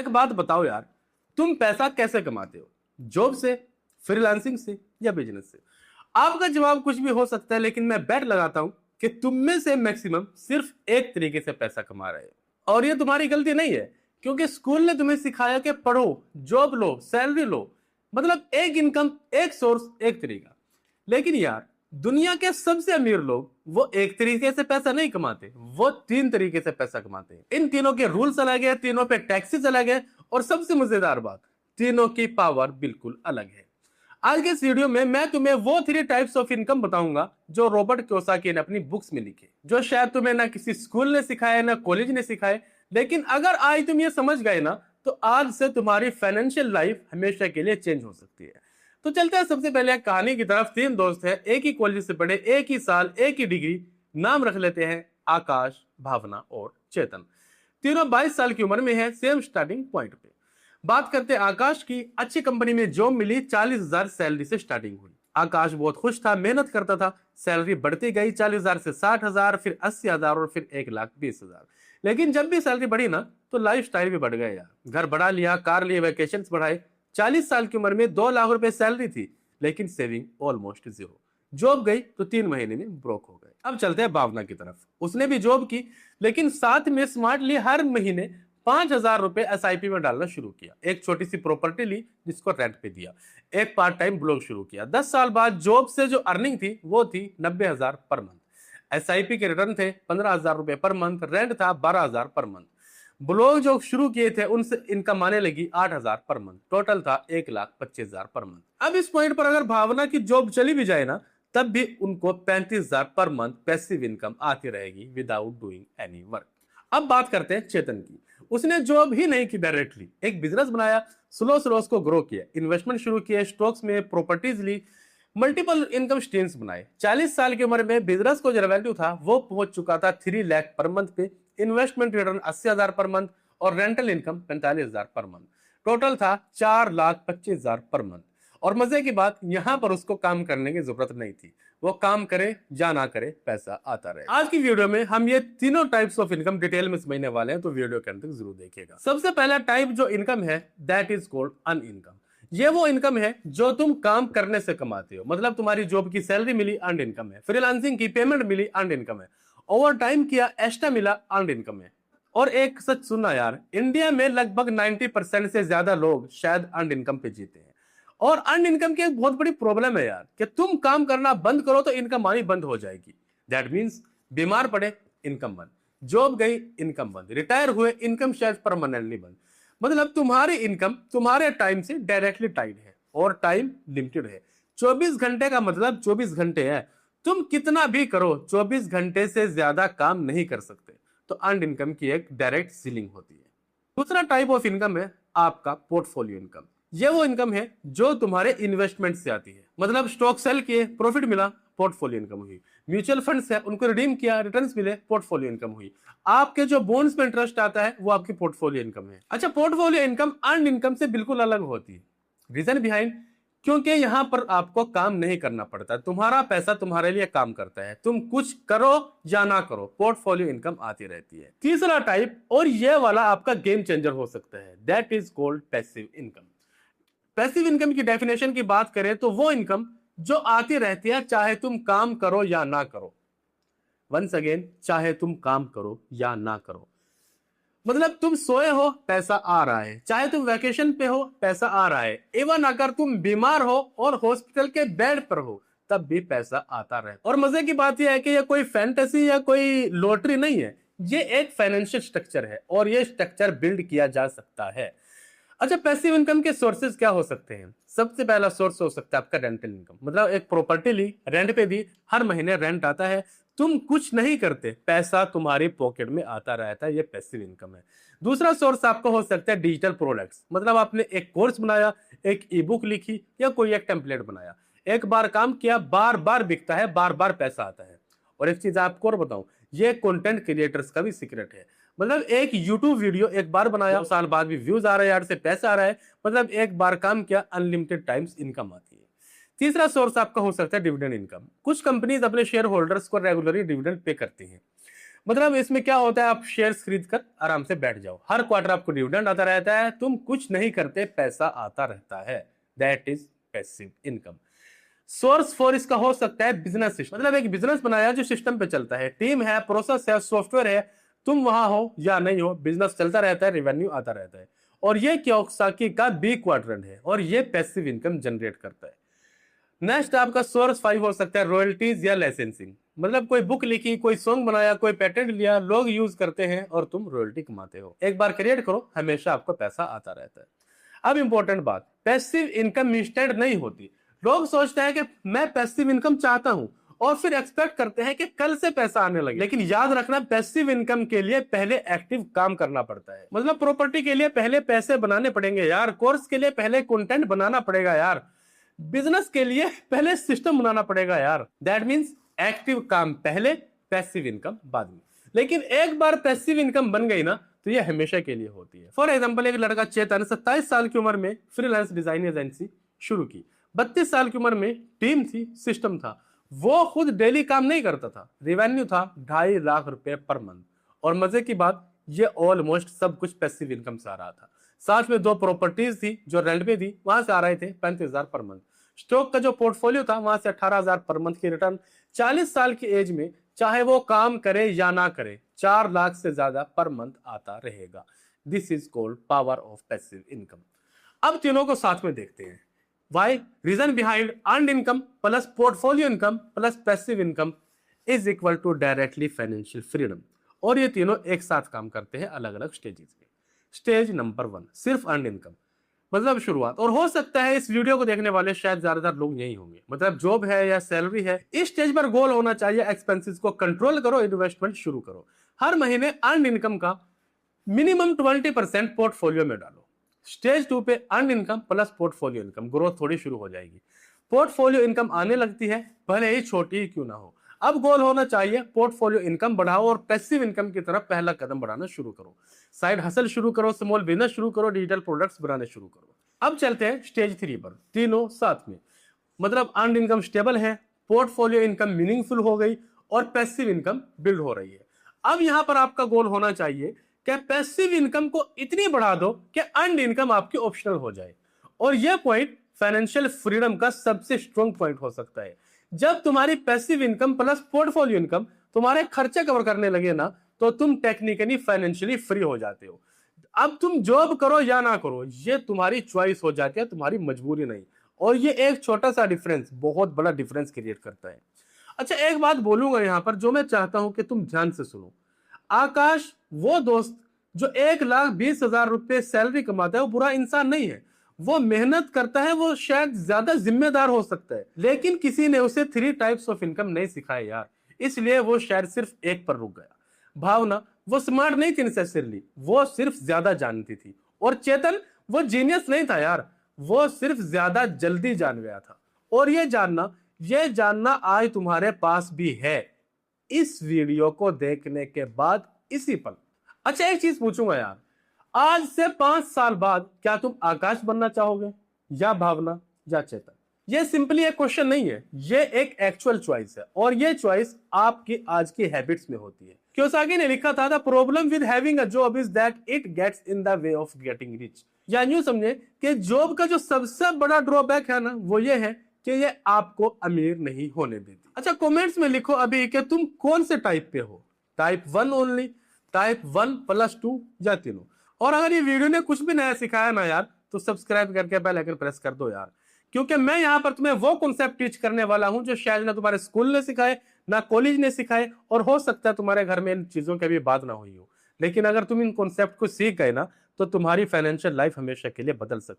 एक बात बताओ यार, तुम पैसा कैसे कमाते हो? जॉब से, फ्रीलांसिंग से या बिजनेस से? आपका जवाब कुछ भी हो सकता है, लेकिन मैं बेट लगाता हूं कि तुम में से मैक्सिमम सिर्फ एक तरीके से पैसा कमा रहे हो। और ये तुम्हारी गलती नहीं है, क्योंकि स्कूल ने तुम्हें सिखाया कि पढ़ो, जॉब लो, सैलरी लो, मतलब एक इनकम, एक सोर्स, एक तरीका। लेकिन यार, दुनिया के सबसे अमीर लोग वो एक तरीके से पैसा नहीं कमाते, वो तीन तरीके से पैसा कमाते हैं। इन तीनों के रूल्स अलग है, तीनों पे टैक्सेस अलग है, और सबसे मजेदार बात, तीनों की पावर बिल्कुल अलग है। आज के इस वीडियो में मैं तुम्हें वो थ्री टाइप्स ऑफ इनकम बताऊंगा जो रॉबर्ट कियोसाकी ने अपनी बुक्स में लिखे, जो शायद तुम्हें ना किसी स्कूल ने सिखाया ना कॉलेज ने सिखाए, लेकिन अगर आज तुम ये समझ गए ना, तो आज से तुम्हारी फाइनेंशियल लाइफ हमेशा के लिए चेंज हो सकती है। तो चलते हैं सबसे पहले कहानी की तरफ। तीन दोस्त हैं, एक ही कॉलेज से पढ़े, एक ही साल, एक ही डिग्री। नाम रख लेते हैं आकाश, भावना और चेतन। तीनों 22 साल की उम्र में है, सेम स्टार्टिंग पॉइंट पे। बात करते हैं आकाश की। अच्छी कंपनी में जॉब मिली, 40,000 सैलरी से स्टार्टिंग हुई। आकाश बहुत खुश था, मेहनत करता था, सैलरी बढ़ती गई, 40,000 से 60,000, फिर 80,000 और फिर 1,20,000। लेकिन जब भी सैलरी बढ़ी ना, तो लाइफ स्टाइल भी बढ़ गया यार। घर बढ़ा लिया, कार लिए, वेकेशन बढ़ाए। 40 साल की उम्र में 2 लाख रुपए सैलरी थी, लेकिन सेविंग ऑलमोस्ट जीरो। जॉब गई तो 3 महीने में ब्रोक हो गए। अब चलते हैं भावना की तरफ। उसने भी जॉब की, लेकिन साथ में स्मार्टली हर महीने 5,000 रुपए एसआईपी में डालना शुरू किया। एक छोटी सी प्रॉपर्टी ली, जिसको रेंट पे दिया। एक पार्ट टाइम ब्लॉग शुरू किया। 10 साल बाद जॉब से जो अर्निंग थी वो थी 90,000 पर मंथ। एसआईपी के रिटर्न थे 15,000 रुपए पर मंथ, रेंट था 12,000 पर मंथ। ब्लॉग जो शुरू किए थे उनसे इनकम आने लगी 8,000 पर मंथ। टोटल था 1,25,000 पर मंथ। अब इस पॉइंट पर अगर भावना की जॉब चली भी जाए ना, तब भी उनको 35,000 पर मंथ पैसिव इनकम आती रहेगी विदाउट डूइंग एनी वर्क। अब बात करते हैं चेतन की। उसने जॉब ही नहीं की, डायरेक्टली एक बिजनेस बनाया, स्लो स्लो उसको ग्रो किया, इन्वेस्टमेंट शुरू किए, स्टॉक्स में प्रॉपर्टीज ली, मल्टीपल इनकम स्ट्रीम्स बनाए। 40 साल की उम्र में बिजनेस को जो वैल्यू था वो पहुंच चुका था 3 लाख पर मंथ पे। इन्वेस्टमेंट रिटर्न 80,000 पर मंथ और rental income 45,000 per month. Total था 4,25,000 पर मंथ। और मजे की बात, यहां पर उसको काम करने की जरूरत नहीं थी। वो काम करे या ना करे, पैसा आता रहे। आज की वीडियो में हम ये तीनों टाइप्स ऑफ इनकम डिटेल में समझने वाले हैं, तो वीडियो के अंत तक जरूर देखिएगा। सबसे पहला टाइप जो इनकम है, दैट इज कॉल्ड अन इनकम। ये वो इनकम है जो तुम काम करने से कमाते हो। मतलब तुम्हारी जॉब की सैलरी मिली, अर्न इनकम है। फ्रीलांसिंग की पेमेंट मिली, अर्न इनकम है। ओवर टाइम किया, एक्स्ट्रा मिला, अर्न इनकम है। और एक सच सुनना यार, इंडिया में लगभग 90% से ज्यादा लोग शायद अर्न इनकम पे जीते हैं। और अर्न इनकम की एक बहुत बड़ी प्रॉब्लम है यार, कि तुम काम करना बंद करो तो इनकम आनी बंद हो जाएगी। दैट मीन्स बीमार पड़े, इनकम बंद, जॉब गई, इनकम बंद, रिटायर हुए, इनकम शायद परमानेंटली बंद। मतलब तुम्हारी इनकम तुम्हारे टाइम से डायरेक्टली टाइड है, और टाइम लिमिटेड है। 24 घंटे का मतलब 24 घंटे है। तुम कितना भी करो, 24 घंटे से ज्यादा काम नहीं कर सकते। तो अर्न इनकम की एक डायरेक्ट सीलिंग होती है। दूसरा टाइप ऑफ इनकम है आपका पोर्टफोलियो इनकम। ये वो इनकम है जो तुम्हारे इन्वेस्टमेंट से आती है। मतलब स्टॉक सेल किए, प्रॉफिट मिला, पोर्टफोलियो इनकम हुई। म्यूचुअल फंड्स है, उनको रिडीम किया, रिटर्न्स मिले, पोर्टफोलियो इनकम हुई। आपके जो बॉन्ड्स में इंटरेस्ट आता है वो आपकी पोर्टफोलियो इनकम है। अच्छा, पोर्टफोलियो इनकम अर्न इनकम से बिल्कुल अलग होती है। रीजन बिहाइंड, क्योंकि यहां पर आपको काम नहीं करना पड़ता, तुम्हारा पैसा तुम्हारे लिए काम करता है। तुम कुछ करो या ना करो, पोर्टफोलियो इनकम आती रहती है। तीसरा टाइप, और यह वाला आपका गेम चेंजर हो सकता है, that is called passive income. Passive income की डेफिनेशन की बात करें तो वो इनकम जो आती रहती है चाहे तुम काम करो या ना करो। वंस अगेन, चाहे तुम काम करो या ना करो। मतलब तुम सोए हो, पैसा आ रहा है। चाहे तुम वैकेशन पे हो, पैसा आ रहा है। इवन अगर तुम बीमार हो और हॉस्पिटल के बेड पर हो, तब भी पैसा आता रहे। और मजे की बात यह है कि यह कोई फैंटेसी या कोई लॉटरी नहीं है, ये एक फाइनेंशियल स्ट्रक्चर है, और ये स्ट्रक्चर बिल्ड किया जा सकता है। अच्छा, पैसिव इनकम के सोर्सेज क्या हो सकते हैं? सबसे पहला सोर्स हो सकता है आपका रेंटल इनकम। मतलब एक प्रॉपर्टी ली, रेंट पे दी, हर महीने रेंट आता है, तुम कुछ नहीं करते, पैसा तुम्हारी पॉकेट में आता रहता है, ये पैसिव इनकम है। दूसरा सोर्स आपका हो सकता है डिजिटल प्रोडक्ट्स। मतलब आपने एक कोर्स बनाया, एक ई बुक लिखी, या कोई एक टेम्पलेट बनाया, एक बार काम किया, बार बार बिकता है, बार बार पैसा आता है। और एक चीज आपको और बताऊं, ये कंटेंट क्रिएटर्स का भी सीक्रेट है। मतलब एक यूट्यूब वीडियो एक बार बनाया, 2 साल बाद भी व्यूज आ रहे हैं, यार से पैसा आ रहा है। मतलब एक बार काम किया, अनलिमिटेड टाइम्स इनकम आती है। तीसरा सोर्स आपका हो सकता है डिविडेंड इनकम। कुछ कंपनीज अपने शेयर होल्डर्स को रेगुलरली डिविडेंड पे करती हैं। मतलब इसमें क्या होता है, आप शेयर्स खरीद कर आराम से बैठ जाओ, हर क्वार्टर आपको डिविडेंड आता रहता है, तुम कुछ नहीं करते, पैसा आता रहता है। That is passive income. Source for इसका हो सकता है बिजनेस सिस्टम, मतलब एक बिजनेस बनाया जो सिस्टम पे चलता है, टीम है, प्रोसेस है, सॉफ्टवेयर है, तुम वहां हो या नहीं हो, बिजनेस चलता रहता है, रेवेन्यू आता रहता है। और ये कियोसाकी का बी क्वाड्रेंट है और ये पैसिव इनकम जनरेट करता है। नेक्स्ट आपका सोर्स 5 हो सकता है रॉयल्टीज या लाइसेंसिंग, मतलब कोई बुक लिखी, कोई सॉन्ग बनाया, कोई पेटेंट लिया, लोग यूज करते हैं और तुम रॉयल्टी कमाते हो। एक बार क्रिएट करो, हमेशा आपको पैसा आता रहता है। अब इंपॉर्टेंट बात, पैसिव इनकम इंस्टेंट नहीं होती। लोग सोचते हैं कि मैं पैसिव इनकम चाहता हूं और फिर एक्सपेक्ट करते हैं कि कल से पैसा आने लगे, लेकिन याद रखना पैसिव इनकम के लिए पहले एक्टिव काम करना पड़ता है। मतलब प्रॉपर्टी के लिए पहले पैसे बनाने पड़ेंगे यार, कोर्स के लिए पहले कंटेंट बनाना पड़ेगा यार, बिजनेस के लिए पहले सिस्टम बनाना पड़ेगा यार। दैट मीन्स एक्टिव काम पहले, पैसिव इनकम बाद में। लेकिन एक बार पैसिव इनकम बन गई ना तो ये हमेशा के लिए होती है। फॉर एग्जांपल, एक लड़का चेतन 27 साल की उम्र में फ्रीलांस डिजाइन एजेंसी शुरू की। 32 साल की उम्र में टीम थी, सिस्टम था, वो खुद डेली काम नहीं करता था, रेवेन्यू था 2.5 लाख रुपए पर मंथ। और मजे की बात, ये ऑलमोस्ट सब कुछ पैसिव इनकम से आ रहा था। साथ में 2 प्रॉपर्टीज थी जो रेंट पे थी, वहां से आ रहे थे 35,000 पर मंथ। स्टॉक का जो पोर्टफोलियो था वहां से 18,000 पर मंथ की रिटर्न। 40 साल की एज में चाहे वो काम करे या ना करे, 4 लाख से ज्यादा पर मंथ आता रहेगा। This is called power of passive income. अब तीनों को साथ में देखते हैं। Why reason behind earned income plus portfolio income plus passive income is equal to directly financial freedom. और ये तीनों एक साथ काम करते हैं अलग अलग स्टेजेस में। स्टेज नंबर 1 सिर्फ अर्नड इनकम, मतलब शुरुआत। और हो सकता है इस वीडियो को देखने वाले शायद ज्यादातर लोग यही होंगे, मतलब जॉब है या सैलरी है। इस स्टेज पर गोल होना चाहिए एक्सपेंसेस को कंट्रोल करो, इन्वेस्टमेंट शुरू करो। हर महीने अर्न इनकम का मिनिमम 20% पोर्टफोलियो में डालो। स्टेज 2 पे earn income plus portfolio income, growth थोड़ी शुरू हो जाएगी। पोर्टफोलियो इनकम आने लगती है, भले ही छोटी ही क्यों ना हो। अब गोल होना चाहिए पोर्टफोलियो इनकम बढ़ाओ और पैसिव इनकम की तरफ पहला कदम बढ़ाना शुरू करो। साइड हसल शुरू करो, स्मॉल बिजनेस शुरू करो, डिजिटल प्रोडक्ट्स बनाने शुरू करो। अब चलते हैं स्टेज 3 पर, तीनों साथ में। मतलब अर्न इनकम स्टेबल है, पोर्टफोलियो इनकम मीनिंगफुल हो गई और पैसिव इनकम बिल्ड हो रही है। अब यहां पर आपका गोल होना चाहिए कि पैसिव इनकम को इतनी बढ़ा दो कि अर्न इनकम आपकी ऑप्शनल हो जाए। और यह पॉइंट फाइनेंशियल फ्रीडम का सबसे स्ट्रॉन्ग पॉइंट हो सकता है। जब तुम्हारी passive income plus portfolio income तुम्हारे खर्चे कवर करने लगे ना, तो तुम टेक्निकली फाइनेंशियली फ्री हो जाते हो। अब तुम जॉब करो या ना करो, ये तुम्हारी चॉइस हो जाती है, तुम्हारी मजबूरी नहीं। और ये एक छोटा सा डिफरेंस बहुत बड़ा डिफरेंस क्रिएट करता है। अच्छा, एक बात बोलूंगा यहां पर जो मैं चाहता हूं कि तुम ध्यान से सुनो। आकाश वो दोस्त जो 1,20,000 रुपए सैलरी कमाता है वो बुरा इंसान नहीं है, वो मेहनत करता है, वो शायद ज्यादा जिम्मेदार हो सकता है, लेकिन किसी ने उसे 3 टाइप्स ऑफ इनकम नहीं सिखाए यार, इसलिए वो शायद सिर्फ एक पर रुक गया। भावना वो स्मार्ट नहीं थी नेसेसरली, वो सिर्फ ज्यादा जानती थी। और चेतन वो जीनियस नहीं था यार, वो सिर्फ ज्यादा जल्दी जान गया था। और ये जानना आज तुम्हारे पास भी है इस वीडियो को देखने के बाद, इसी पल। अच्छा, एक चीज पूछूंगा यार, आज से 5 साल बाद क्या तुम आकाश बनना चाहोगे या भावना या चेतन? ये सिंपली एक क्वेश्चन नहीं है, ये एक एक्चुअल चॉइस है। और ये चॉइस आपकी आज की हैबिट्स में होती है। कियोसाकी ने लिखा था, the problem with having a job is that it gets in the way of getting rich. या यूं समझे कि जॉब का जो सबसे बड़ा ड्रॉबैक है ना, वो ये है कि ये आपको अमीर नहीं होने देती। अच्छा, कमेंट्स में लिखो अभी कि तुम कौन से टाइप पे हो, टाइप 1 ओनली, टाइप 1 प्लस 2 या तीनों। और अगर ये वीडियो ने कुछ भी नया सिखाया ना यार, तो सब्सक्राइब करके बेल आइकन प्रेस कर दो यार, क्योंकि मैं यहाँ पर तुम्हें वो कॉन्सेप्ट टीच करने वाला हूं जो शायद ना तुम्हारे स्कूल ने सिखाए ना कॉलेज ने सिखाए, और हो सकता है तुम्हारे घर में इन चीजों की भी बात ना हुई हो। लेकिन अगर तुम इन कॉन्सेप्ट को सीख गए ना, तो तुम्हारी फाइनेंशियल लाइफ हमेशा के लिए बदल सकती है।